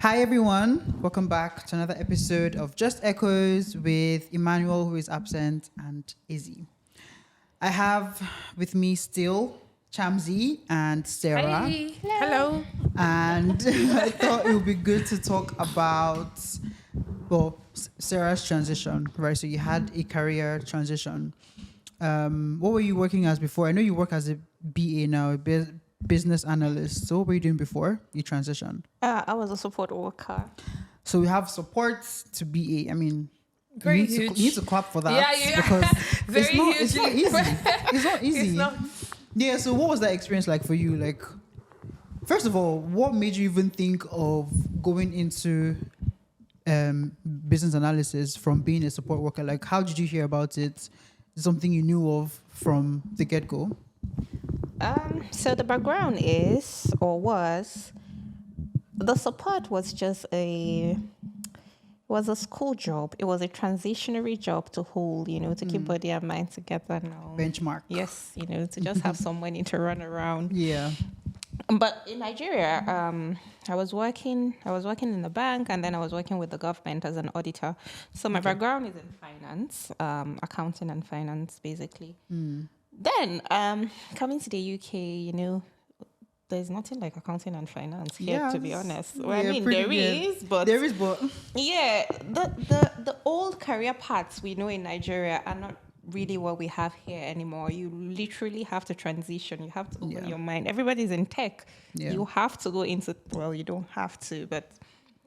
Hi everyone, welcome back to another episode of Just Echoes with Emmanuel, who is absent, and Izzy. I have with me still Chamzi and Sarah. Hi. Hello. And I thought it would be good to talk about, Sarah's transition, right? So you had a career transition. What were you working as before? I know you work as a BA now, a business analyst. So what were you doing before you transitioned? I was a support worker. So we have support to BA. I mean, Very you huge. need to clap for that. Yeah. Because Very it's not huge. easy. It's not easy. It's not. Yeah, so what was that experience like for you? Like, first of all, what made you even think of going into business analysis from being a support worker? Like, how did you hear about it? Something you knew of from the get-go? So the background is or was the support was just a school job. It was a transitionary job to hold, to keep body and mind together now. Benchmark. Yes, to just have some money to run around. Yeah. But in Nigeria, I was working in the bank, and then I was working with the government as an auditor. So my background is in finance, accounting and finance, basically. Then coming to the UK, there's nothing like accounting and finance here, to be honest. Well, yeah, I mean, there is, but yeah, the old career paths we know in Nigeria are not really what we have here anymore. You literally have to transition. You have to open your mind. Everybody's in tech. Yeah. You have to go into, well, you don't have to, but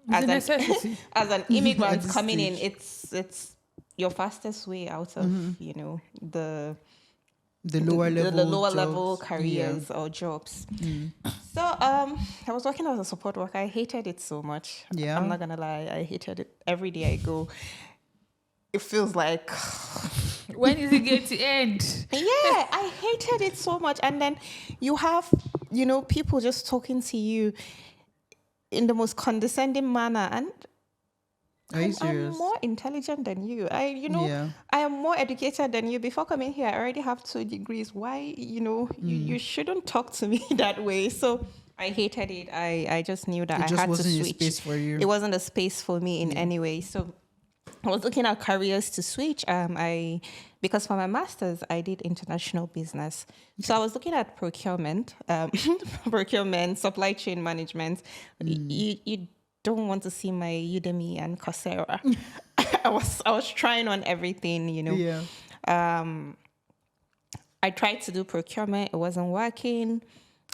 It's a necessity. as an immigrant coming in, it's your fastest way out of, The lower level jobs. careers or jobs. So I was working as a support worker. I hated it so much. Yeah. I'm not gonna lie, I hated it. Every day I go, it feels like When is it going to end? yeah, I hated it so much. And then you have, people just talking to you in the most condescending manner. And Are you I'm serious? more intelligent than you. I am more educated than you. Before coming here, I already have 2 degrees. Why, you shouldn't talk to me that way. So I hated it. I just knew that I had to switch. It just wasn't a space for you. It wasn't a space for me in any way. So I was looking at careers to switch. Because for my master's, I did international business. So I was looking at procurement, supply chain management. You don't want to see my Udemy and Coursera. I was trying on everything, Yeah. I tried to do procurement. It wasn't working.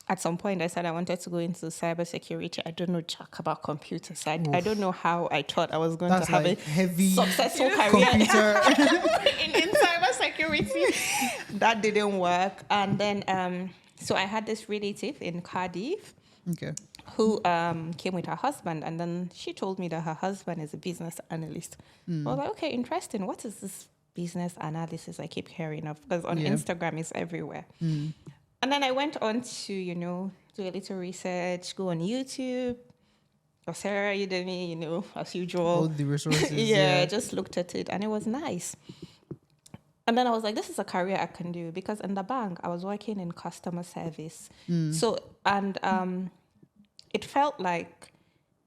At some point, I said I wanted to go into cybersecurity. I don't know jack about computers. I don't know how I thought I was going to have like a heavy successful career computer. in cybersecurity. That didn't work. And then, so I had this relative in Cardiff Okay. who came with her husband, and then she told me that her husband is a business analyst. I was like, okay, interesting. What is this business analysis I keep hearing of? Because on Instagram, it's everywhere. And then I went on to, do a little research, go on YouTube, Coursera, Udemy, as usual. All the resources. I just looked at it, and it was nice. And then I was like, this is a career I can do, because in the bank, I was working in customer service. So, and it felt like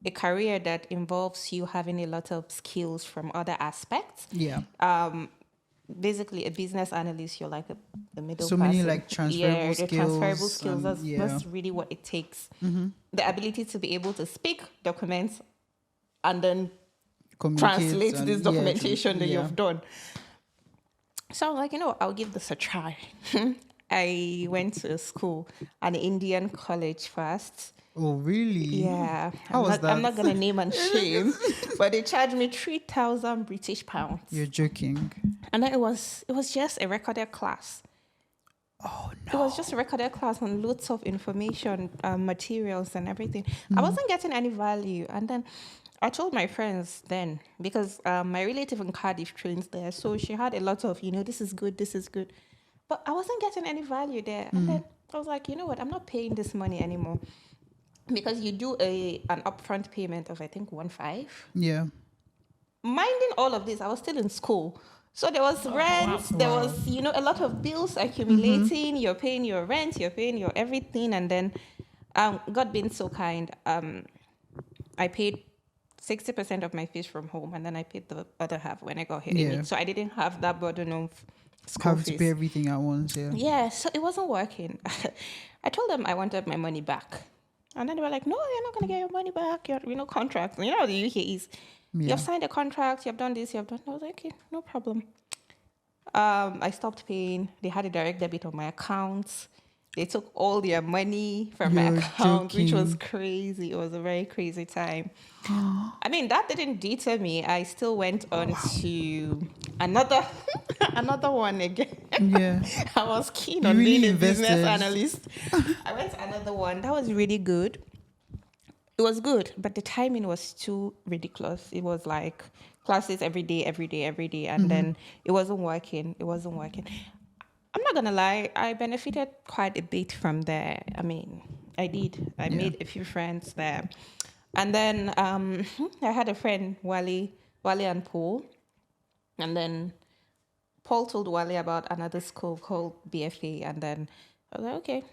a career that involves you having a lot of skills from other aspects. Yeah. Basically, a business analyst, you're like the middle So person. many like transferable skills. Transferable skills. And, That's really what it takes. The ability to be able to speak, document, and then translate this documentation that you've done. So I'm like, I'll give this a try. I went to school, an Indian college first. Oh, really? Yeah. How was that? I'm not going to name and shame, but they charged me 3,000 British pounds. You're joking. And then it was just a recorded class. Oh, no. It was just a recorded class on loads of information, materials and everything. I wasn't getting any value. And then I told my friends then, because my relative in Cardiff trains there. So she had a lot of, this is good, this is good. But I wasn't getting any value there. And then I was like, you know what? I'm not paying this money anymore. Because you do an upfront payment of, I think, 1.5. Yeah. Minding all of this, I was still in school. So there was rent, there was, a lot of bills accumulating. You're paying your rent, you're paying your everything. And then God being so kind, I paid 60% of my fees from home, and then I paid the other half when I got here. Yeah. So I didn't have that burden of school Having to fees. pay everything at once. Yeah. Yeah, so it wasn't working. I told them I wanted my money back. And then they were like, no, you're not going to get your money back. You're, contract. You know how the UK is. Yeah. You have signed a contract. You have done this. You have done. I was like, okay, no problem. I stopped paying. They had a direct debit on my account. They took all their money from my You're account, which was joking. crazy. It was a very crazy time. I mean, that didn't deter me. I still went on to another another one again. Yeah. I was keen You on really being a business invested. analyst. I went to another one. That was really good. It was good, but the timing was too ridiculous. It was like classes every day, and then it wasn't working. I'm not gonna lie, I benefited quite a bit from there. I mean, I did. I made a few friends there. And then I had a friend, Wale and Paul. And then Paul told Wale about another school called BFA. And then I was like, okay,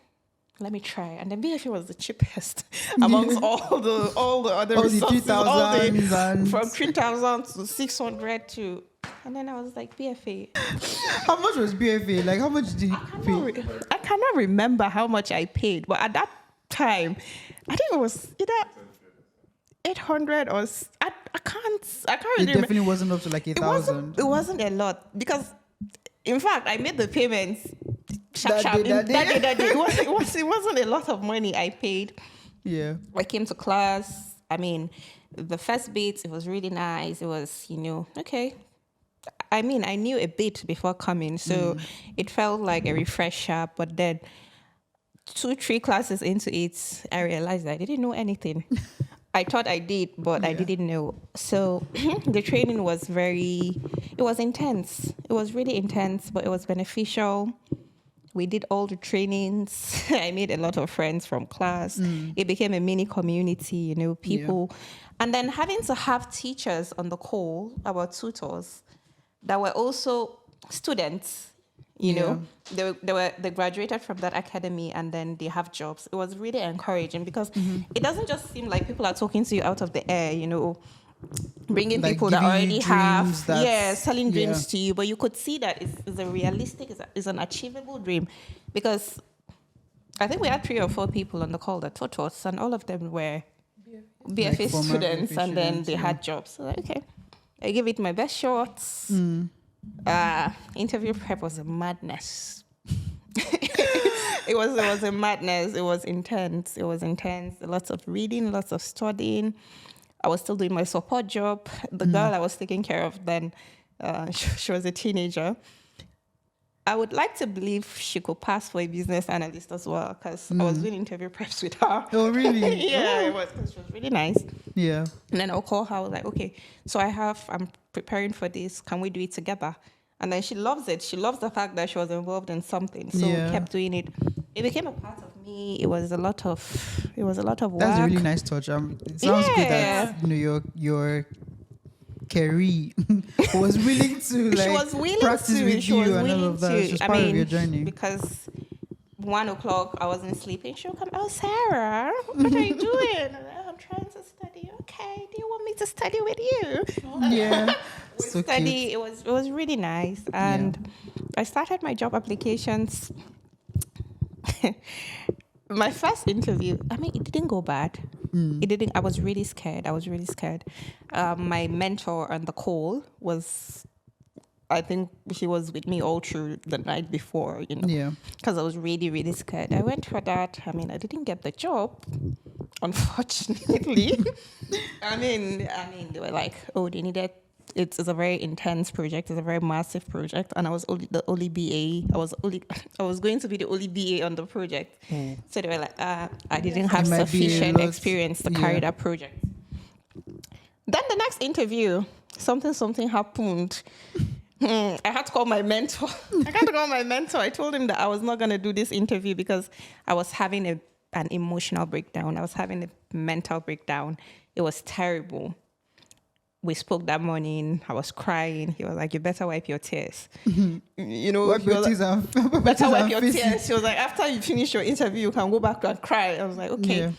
let me try. And then BFA was the cheapest amongst all the other All the resources. 3,000 and- From 3,000 to 600 to... And then I was like, BFA. How much was BFA? Like, how much did you pay? I cannot remember how much I paid, but at that time, I think it was either 800 or I can't It really remember. definitely wasn't up to like 1,000. It wasn't a lot because, in fact, I made the payments. That day. It wasn't a lot of money I paid. Yeah. I came to class. I mean, the first bit, it was really nice. It was, okay. I mean, I knew a bit before coming, so it felt like a refresher. But then 2-3 classes into it, I realized I didn't know anything. I thought I did, but I didn't know. So the training was it was intense. It was really intense, but it was beneficial. We did all the trainings. I made a lot of friends from class. It became a mini community, people. And then having to have teachers on the call, our tutors, that were also students, know. They graduated from that academy and then they have jobs. It was really encouraging because it doesn't just seem like people are talking to you out of the air, bringing Like people that giving you already dreams have, selling dreams yeah. to you. But you could see that it's a realistic, it's an achievable dream because I think we had 3 or 4 people on the call that taught us and all of them were BFA Like former students BFA and then students, they had jobs. So okay, I gave it my best shots. Interview prep was a madness. It was a madness. It was intense. Lots of reading, lots of studying. I was still doing my support job. The girl I was taking care of then, she was a teenager. I would like to believe she could pass for a business analyst as well because I was doing interview preps with her. Oh, really? Yeah, it was. 'Cause she was really nice. Yeah. And then I'll call her. I was like, okay, so I'm preparing for this. Can we do it together? And then she loves it. She loves the fact that she was involved in something. So we kept doing it. It became a part of me. It was a lot of work. That's a really nice touch. It sounds good that your career was willing to like She was willing practice to. with She you was and all willing of that. to. It's just part of your journey. Because 1:00 I wasn't sleeping. She'll come. Oh, Sarah, what are you doing? I'm trying to study. Okay, do you want me to study with you? Yeah. We So study. cute. It was really nice, and I started my job applications. My first interview, I mean, it didn't go bad. It didn't. I was really scared. My mentor on the call was, I think she was with me all through the night before, Yeah. because I was really, really scared. I went for that. I mean, I didn't get the job, unfortunately. I mean, they were like, oh, they needed. It's a very intense project. It's a very massive project, and I was the only BA. I was going to be the only BA on the project. So they were like, I didn't have might be a sufficient lot- experience to carry that project. Then the next interview, something happened. I had to call my mentor. I told him that I was not going to do this interview because I was having an emotional breakdown. I was having a mental breakdown. It was terrible. We spoke that morning. I was crying. He was like, you better wipe your tears. Wipe your tears and Better wipe your face it. tears. She was like, after you finish your interview, you can go back and cry. I was like, okay. Yeah.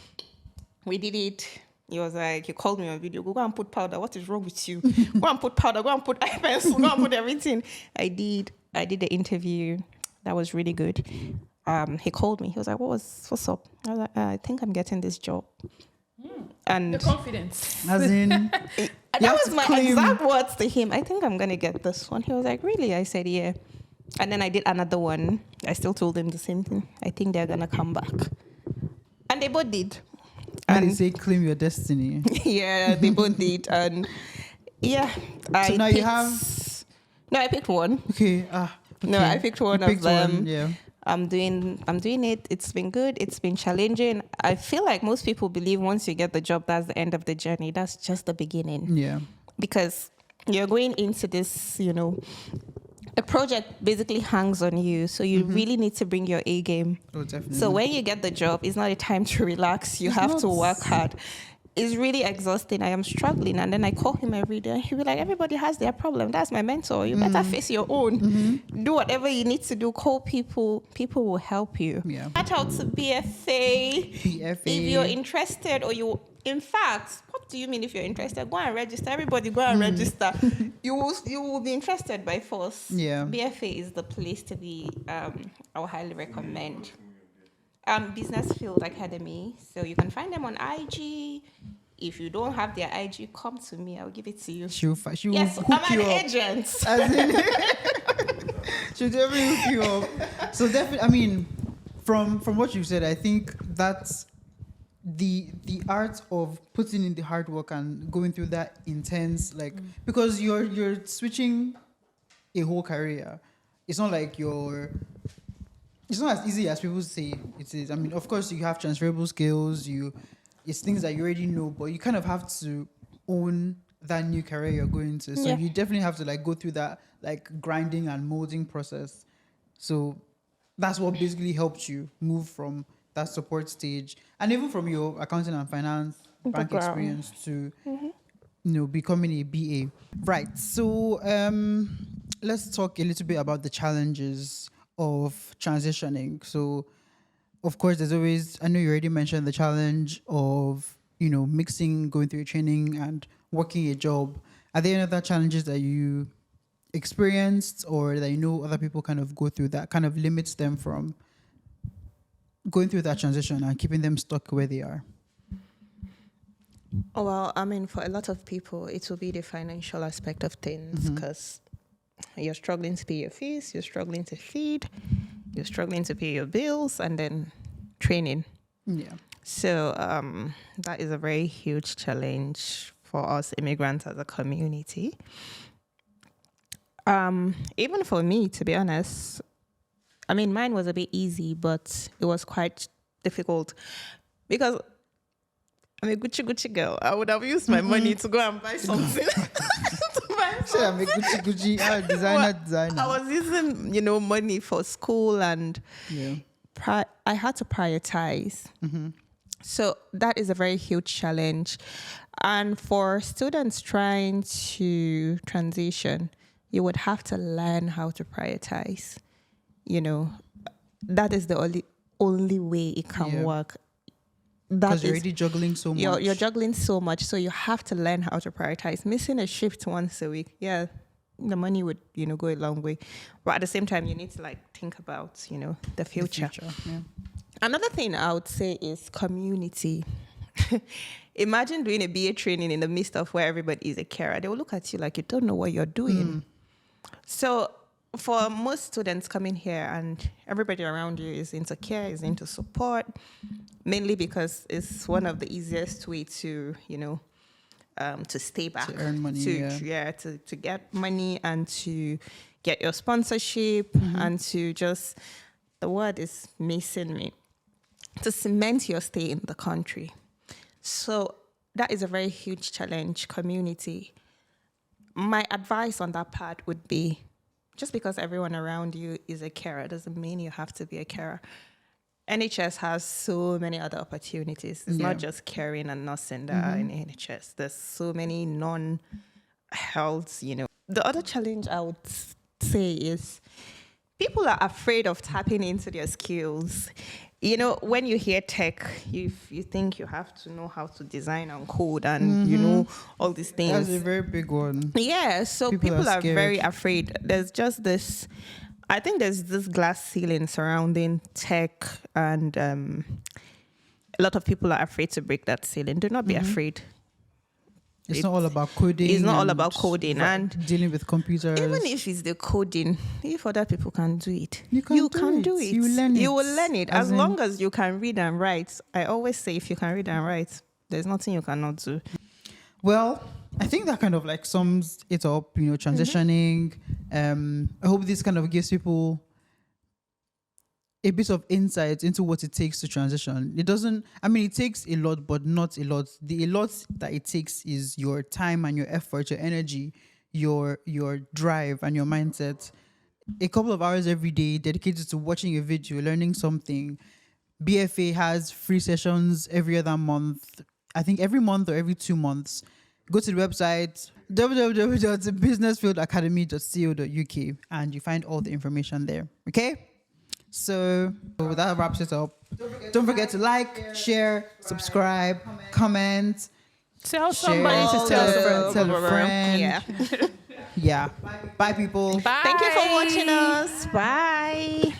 We did it. He was like, he called me on video. Go and put powder. What is wrong with you? Go and put powder. Go and put eye pencil. Go and put everything. I did the interview. That was really good. He called me. He was like, what's up? I was like, I think I'm getting this job. And The confidence. As in, that was my exact words to him. I think I'm gonna get this one. He was like, really? I said, yeah. And then I did another one. I still told him the same thing. I think they're gonna come back. And they both did. and they say claim your destiny. Yeah, they both did. And yeah, So now you have. No, I picked one. Okay. No, I picked one You picked of them. one, yeah. I'm doing it. It's been good. It's been challenging. I feel like most people believe once you get the job, that's the end of the journey. That's just the beginning. Yeah. Because you're going into this, the project basically hangs on you. So you really need to bring your A game. Oh, definitely. So when you get the job, it's not a time to relax. You have to work hard. It's really exhausting. I am struggling. And then I call him every day. He'll be like, everybody has their problem. That's my mentor. You better face your own. Do whatever you need to do. Call people. People will help you. Yeah. Shout out to BFA. BFA. If you're interested in fact, what do you mean if you're interested? Go and register. Everybody go and register. You will be interested by force. Yeah. BFA is the place to be. I would highly recommend. Business Field Academy. So you can find them on IG. If you don't have their IG, come to me. I'll give it to you. She'll Yes, hook I'm you an up. agent. As in, she'll definitely hook you up. So definitely, I mean, from what you said, I think that's the art of putting in the hard work and going through that intense, like, because you're switching a whole career. It's not like it's not as easy as people say it is. I mean, of course, you have transferable skills. It's things that you already know, but you kind of have to own that new career you're going to. So you definitely have to go through that grinding and molding process. So that's what basically helped you move from that support stage, and even from your accounting and finance bank experience to becoming a BA. Right. So let's talk a little bit about the challenges of transitioning. So of course there's always, I know you already mentioned the challenge of mixing going through training and working a job. Are there any other challenges that you experienced or that other people kind of go through that kind of limits them from going through that transition and keeping them stuck where they are? Oh, well, I mean, for a lot of people, it will be the financial aspect of things because you're struggling to pay your fees, you're struggling to feed, you're struggling to pay your bills, and then training. Yeah. So that is a very huge challenge for us immigrants as a community. Even for me, to be honest, I mean, mine was a bit easy, but it was quite difficult because I'm a Gucci girl. I would have used my money to go and buy something. I'm a Gucci designer. I was using, money for school and I had to prioritize. So that is a very huge challenge. And for students trying to transition, you would have to learn how to prioritize. That is the only way it can work. Because you're already juggling so much. You're juggling so much, so you have to learn how to prioritize. Missing a shift once a week, the money would, go a long way. But at the same time, you need to think about, the future. Yeah. Another thing I would say is community. Imagine doing a BA training in the midst of where everybody is a carer. They will look at you like you don't know what you're doing. So for most students coming here and everybody around you is into care, is into support, mainly because it's one of the easiest way to, to stay back. To earn money, to get money and to get your sponsorship and to just, the word is missing me, to cement your stay in the country. So that is a very huge challenge, community. My advice on that part would be, just because everyone around you is a carer doesn't mean you have to be a carer. NHS has so many other opportunities. It's not just caring and nursing that are in NHS. There's so many non-health, The other challenge I would say is people are afraid of tapping into their skills. You know, when you hear tech, you think you have to know how to design and code and, you know, all these things. That's a very big one. Yeah, so people are scared. very afraid. There's just this, I think there's this glass ceiling surrounding tech, and a lot of people are afraid to break that ceiling. Do not be afraid. It's not all about coding. It's not all about coding and dealing with computers. even if it's the coding, if other people can do it, you can do it. You learn it. You will learn it as long as you can read and write. I always say, if you can read and write, there's nothing you cannot do. Well, I think that kind of like sums it up, you know, transitioning. I hope this kind of gives people a bit of insight into what it takes to transition. It doesn't, I mean, it takes a lot, but not a lot. A lot that it takes is your time and your effort, your energy, your drive and your mindset. A couple of hours every day dedicated to watching a video, learning something. BFA has free sessions every other month. I think every month or every 2 months. Go to the website www.businessfieldacademy.co.uk and you find all the information there. Okay? So that wraps it up. Don't forget to like, share, subscribe, comment. Tell share, somebody to tell a friend. Yeah. Yeah. Bye, people. Bye. Thank you for watching us. Bye.